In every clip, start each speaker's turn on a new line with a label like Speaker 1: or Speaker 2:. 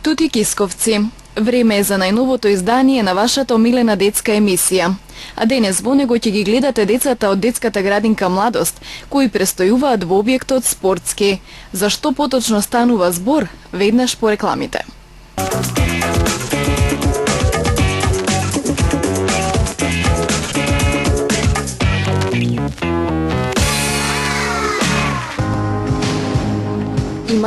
Speaker 1: Тути Кисковци. Време е за најновото издание на вашата омилена детска емисија. А денес во него ќе ги гледате децата од детската градинка Младост, кои престојуваат во објектот спортски. За што поточно станува збор, веднаш по рекламите.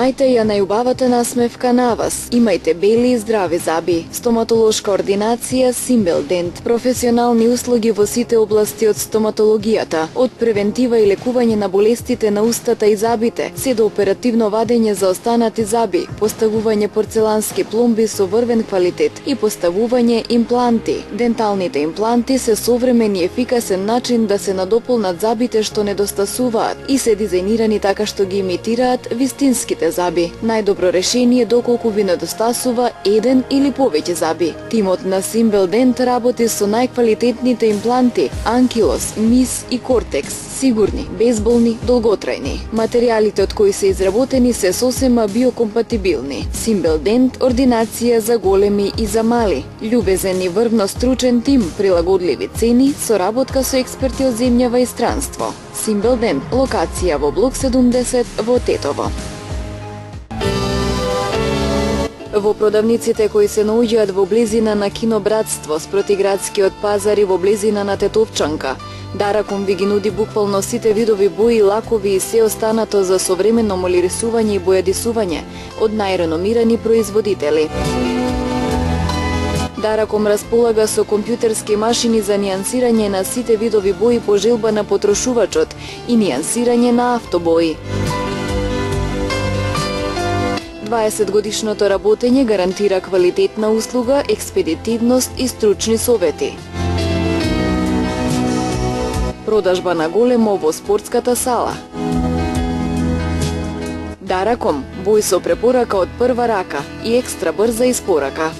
Speaker 1: Имајте ја најубавата насмевка на вас. Имајте бели и здрави заби. Стоматолошка ординација Симбел Дент. Професионални услуги во сите области од стоматологијата, од превентива и лекување на болестите на устата и забите, се до оперативно вадење за останати заби, поставување порцелански пломби со врвен квалитет и поставување импланти. Денталните импланти се современ и ефикасен начин да се надополнат забите што недостасуваат и се дизајнирани така што ги имитираат вистински заби. Најдобро решение доколку ви недостасува еден или повеќе заби. Тимот на Симбел Дент работи со најквалитетните импланти Анкилос, Мис и Кортекс. Сигурни, безболни, долготрајни. Материјалите од кои се изработени се сосема биокомпатибилни. Симбел Дент – ординација за големи и за мали. Љубезен и врвно стручен тим, прилагодливи цени, соработка со експерти од земјава и странство. Симбел Дент, локација во блок 70 во Тетово. Во продавниците кои се наоѓаат во близина на Кино Братство, спротиградскиот пазар и во близина на Тетовчанка, Дараком ви ги нуди буквално сите видови бои, лакови и се останато за современо молирисување и бојадисување од најреномирани производители. Дараком располага со компјутерски машини за нијансирање на сите видови бои по желба на потрошувачот и нијансирање на автобои. 20-годишното работење гарантира квалитетна услуга, експедитивност и стручни совети. Продажба на големо во спортската сала. Дараком, бој со препорака од прва рака и екстра брза испорака.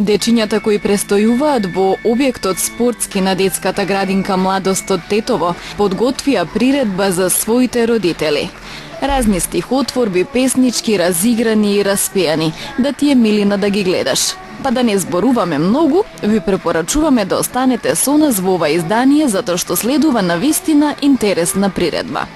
Speaker 1: Дечињата кои престојуваат во објектот спортски на детската градинка Младост од Тетово подготвија приредба за своите родители. Разни стихотворби, песнички, разиграни и распеани, да ти е милина да ги гледаш. Па да не зборуваме многу, ви препорачуваме да останете со нас во ова издание, затоа што следува навистина интересна приредба.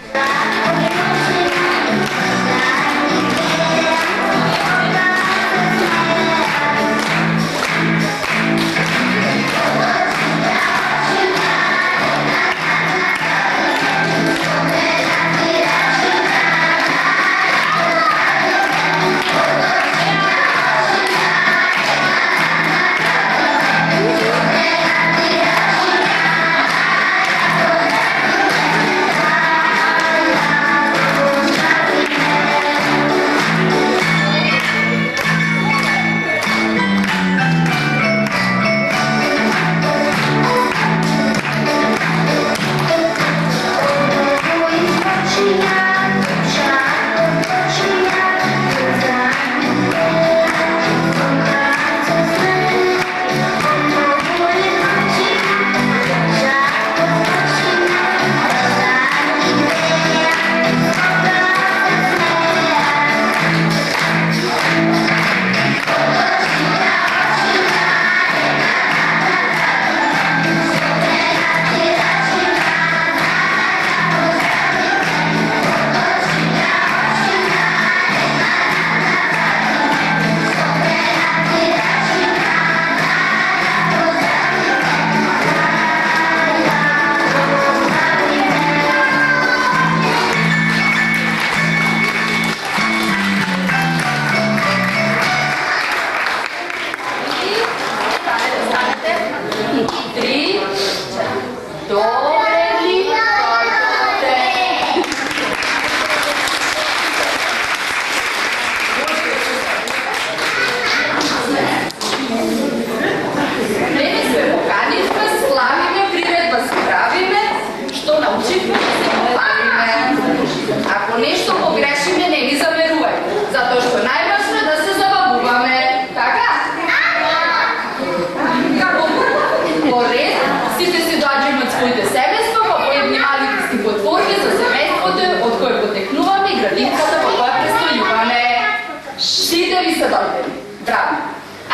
Speaker 2: са дојдели. Браво!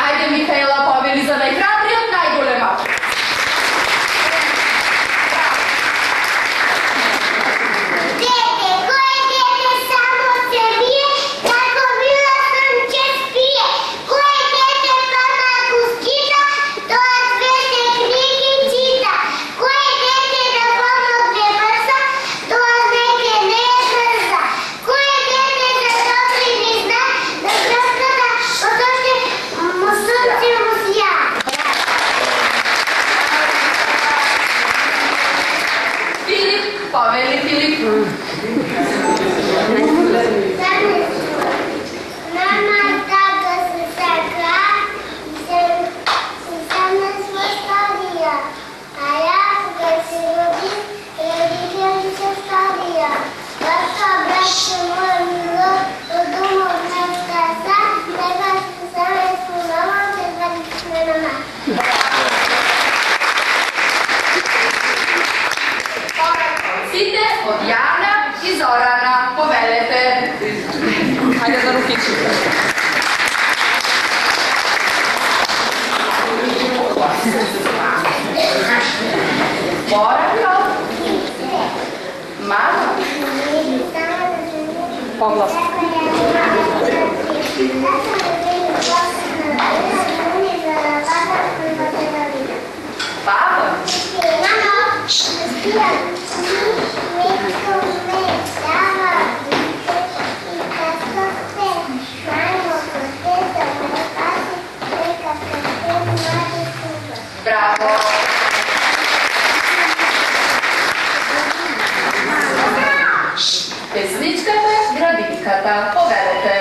Speaker 2: Ајде, Михаела, повели за најхрабриот, најголемот. Повели Филип.
Speaker 3: Мама тата се сака и се не свърстария. А я, кога се роди, родители се стария. Бата беше моя мило, до дома от нашата, нега се саме спомнала, че върти сме на нас.
Speaker 2: Сите од Јана и Зорана, повелете. Хајде за рукичите. Борако. Мама. Погласно. Папа. Браво! Песничката, градинката, повелете.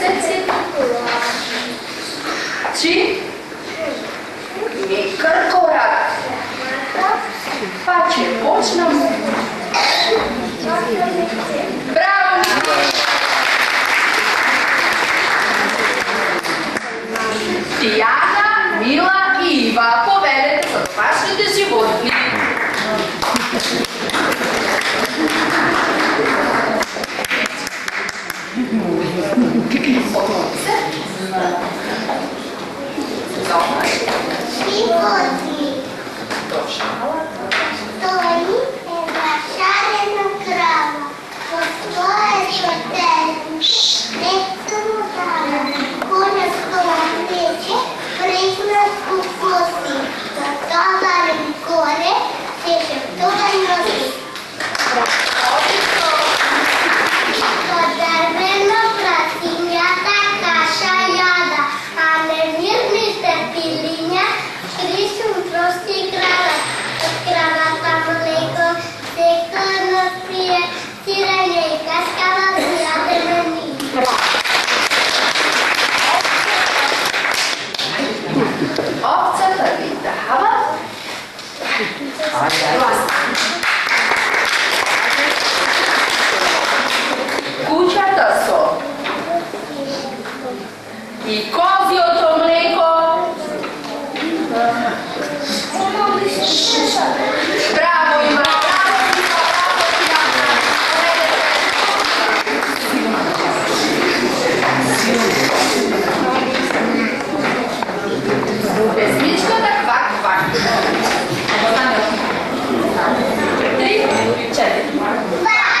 Speaker 2: meseci. Či? Mikr korak. Pa če počnemo. Bravo! Tijana, Mila i Iva, povedete za domašните životinje.
Speaker 3: Životinje. Stoji jedna šarena krava. Postoje šotelj. Nešto mu dana. Konja stola neće. Priznat u kosi. Zatovarim gore. Teže toga nosi. To drveno pratinjata kaša jada. A nemirni pilinja. Krišom prosti kravat. Od kravata mleko. Sektor nas prije. Siranje i kaskava prijade meni.
Speaker 2: Ovca prvi dava. Kućata so. I kozio to mleko. Bravo ima, bravo ima, bravo Tijana. Pesničko da kvak kvak. 3, 4.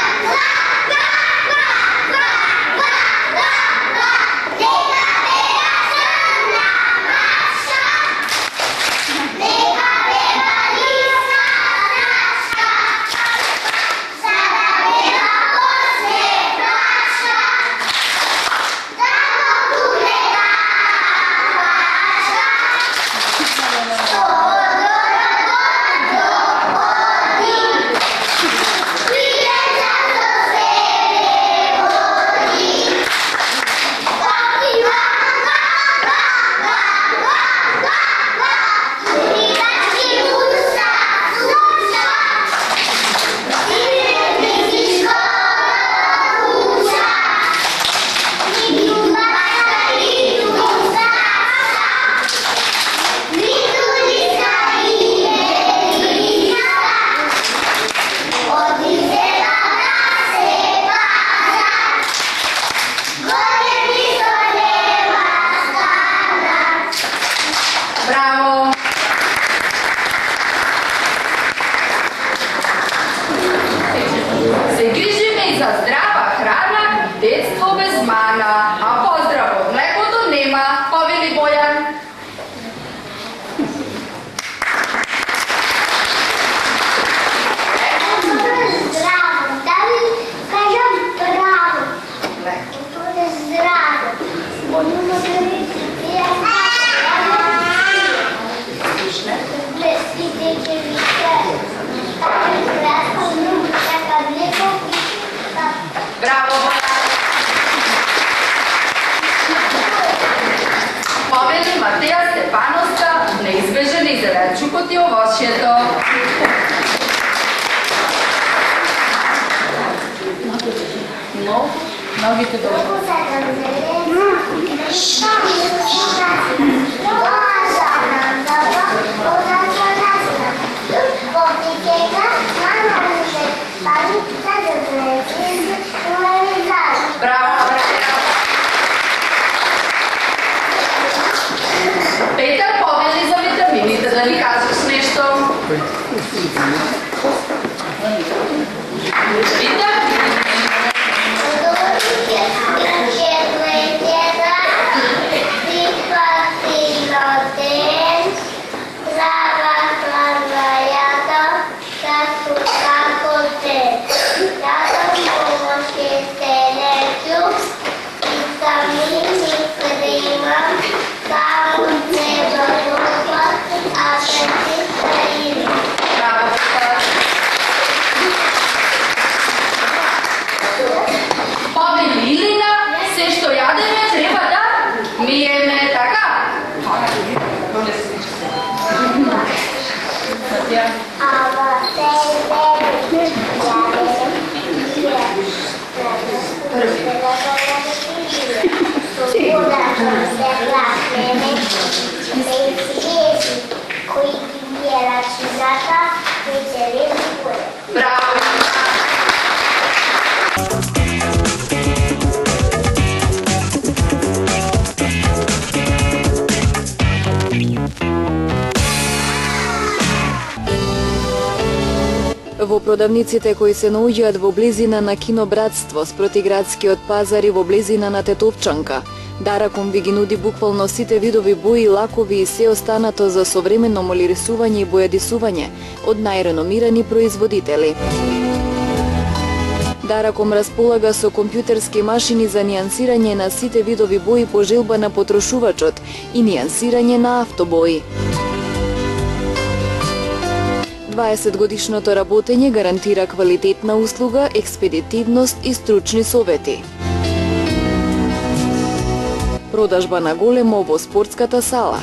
Speaker 2: Čukoti ovošjeto. Nogite dobro. Bravo, bravo. Petar, poveli za vitaminite, da mi kažeš nešto. Petar?
Speaker 3: Thank you. Свобода се гласне, пенсијези кои ги бие рачизата, кои се ризикуе.
Speaker 2: Браво!
Speaker 1: Во продавниците кои се наоѓаат во близина на Кино Братство, спротиградскиот пазар и во близина на Тетовчанка, Дараком ви ги нуди буквално сите видови бои, лакови и се останато за современо молирисување и бојадисување од најреномирани производители. Дараком располага со компјутерски машини за нијансирање на сите видови бои по желба на потрошувачот и нијансирање на автобои. 20-годишното работење гарантира квалитетна услуга, експедитивност и стручни совети. Продажба на големо во спортската сала.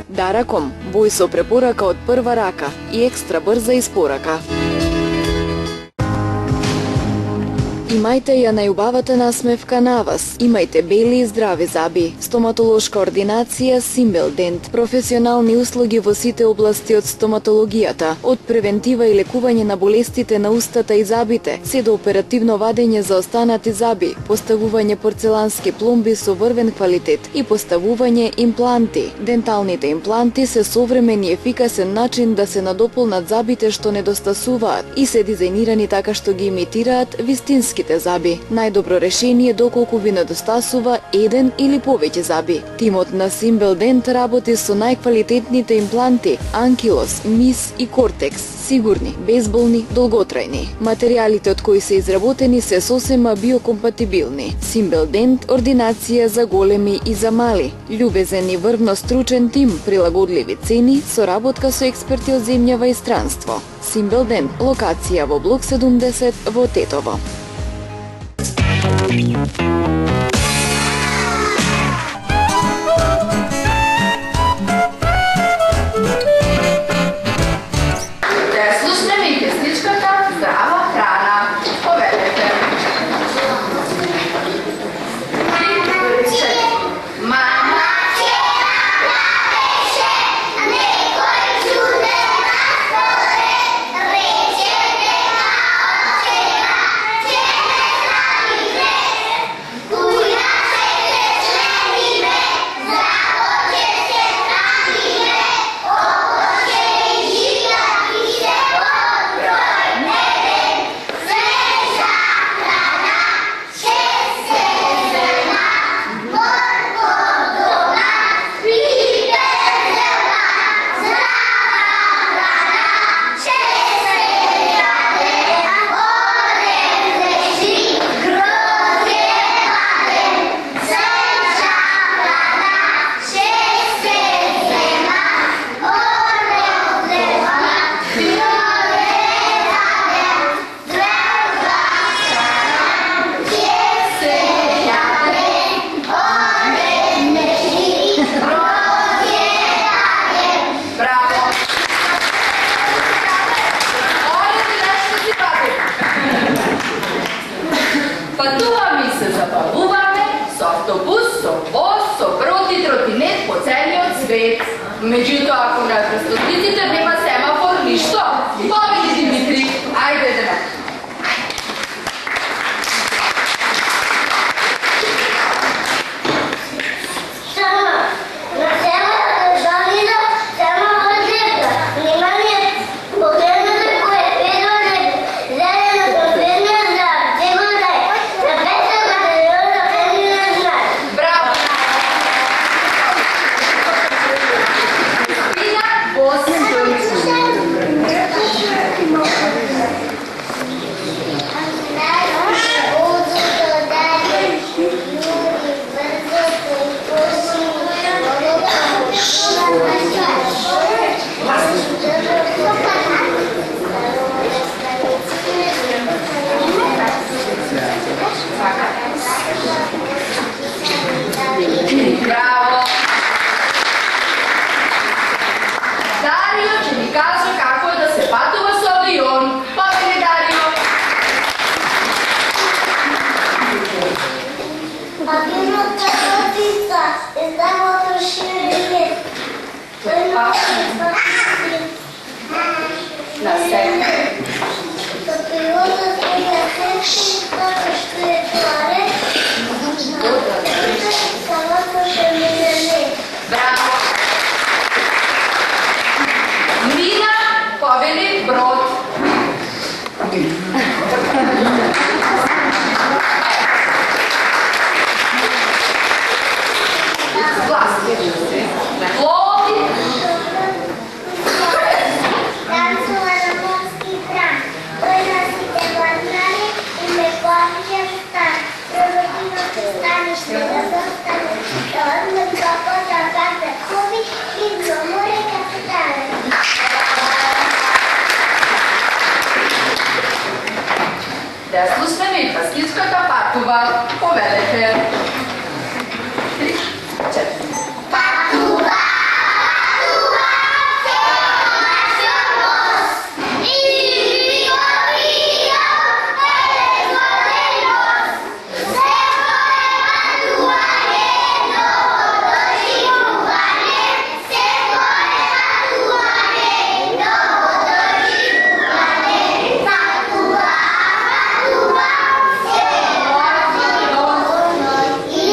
Speaker 1: Дараком, бој со препорака од прва рака и екстра брза испорака. Имајте ја најубавата насмевка на вас. Имајте бели и здрави заби. Стоматолошка ординација Симбел Дент. Професионални услуги во сите области од стоматологијата, од превентива и лекување на болестите на устата и забите, се до оперативно вадење за останати заби, поставување порцелански пломби со врвен квалитет и поставување импланти. Денталните импланти се современ и ефикасен начин да се надополнат забите што недостасуваат и се дизајнирани така што ги имитираат вистински заби. Најдобро решение доколку ви недостасува еден или повеќе заби. Тимот на Симбел Дент работи со најквалитетните импланти Анкилос, Мис и Кортекс. Сигурни, безболни, долготрајни. Материјалите од кои се изработени се сосема биокомпатибилни. Симбел Дент – ординација за големи и за мали. Љубезен и врвно стручен тим, прилагодливи цени, соработка со експерти од земјава и странство. Симбел Дент, локација во блок 70 во Тетово.
Speaker 2: Да слушнеме и песничката Здрава храна. Поведете. Мама патуваме и се забавуваме со автобус, со воз, со брод и тротинет по целиот свет. Меѓутоа, ако на престолниците нема семафор, ништо. Победи, Димитри, ајде да.
Speaker 3: Zdravo to širine. To je
Speaker 2: Na sebi.
Speaker 3: To priroda svega sebi, tako što je tvare. Samo to širine ne.
Speaker 2: Bravo. Nina poveli brod. Plovi.
Speaker 3: Tancova na morski tran. Той nosite vladnari i me poviđe u stan. Provodimo se stanište da dostane. Da odmah propota kata kubi i zomore kapitane.
Speaker 2: Desnu stranu Paskijskата пътува. Поведете. 3, 4.
Speaker 3: Пътува, пътува, цел мост. И виго, елеготен мост. Всеко пътуване, новото живуване. Всеко пътуване, новото живуване. Пътува, пътува, цел мост. И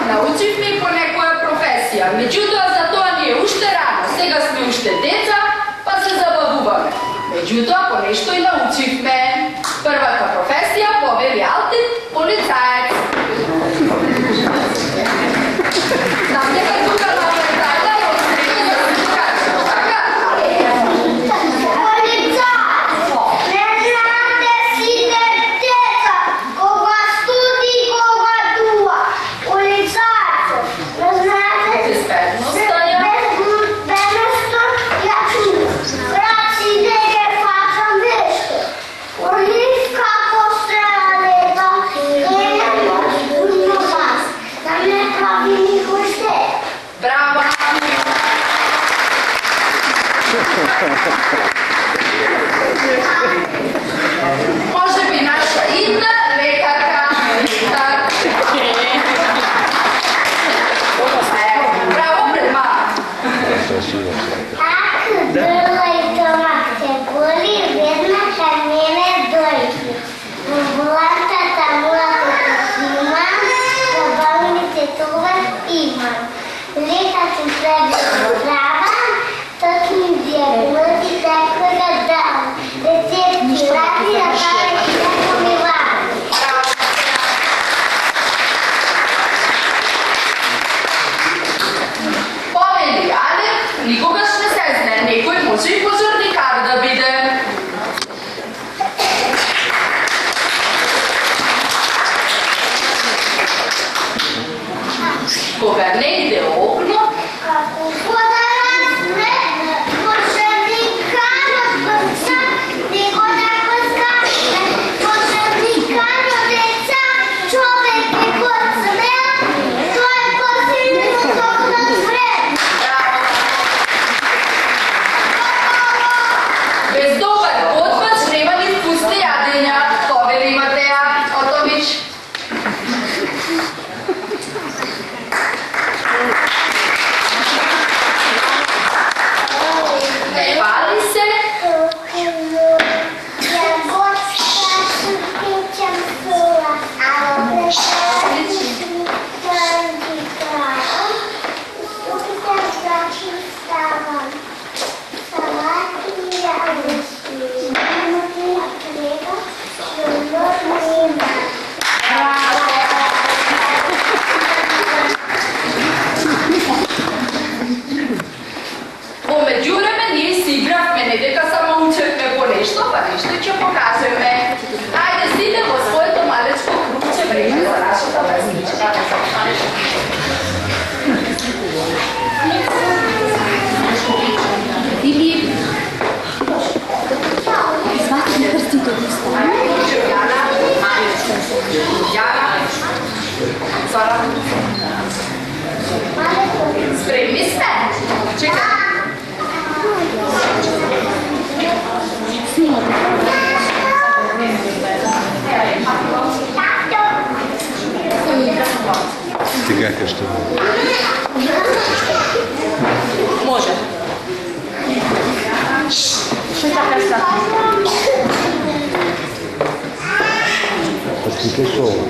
Speaker 2: Научихме по некоја професија, меѓутоа за тоа ни е уште рано. Сега сме уште деца, па се забавуваме. Меѓутоа по нешто и научихме. Првата професија повели Алтин, полицаец. Знам дека тука на полицајта е острина да се покаже, така? Браво! Може би наша идна лекарка. Браво пред мама.
Speaker 3: Ако грла и стомак се боли, веднаш мене дойде. В болантата младата снимам, за болните това имам. Лекар се пребравам, точно диагнози tako ga dam. Recepti radi, a taj tako mi vam.
Speaker 2: Повели Алек, никогаш не се знае, некој може и пожарникар да биде. Кога не иде окно,
Speaker 3: Како вода разне, пожарникарот бърза, него да го скачне. Пожарникарот деца, човек е код смел, той е по-силно на свет.
Speaker 2: без добар потвач нема ни вкусни јадења. Повели Матеја Отович. Не пали се.
Speaker 3: Ja god skaču pićam sula, a opet
Speaker 2: Zora? Spremni ste? Čekaj.
Speaker 4: Сега ще.
Speaker 2: Može. Što je ta pesma?
Speaker 4: Perché solo?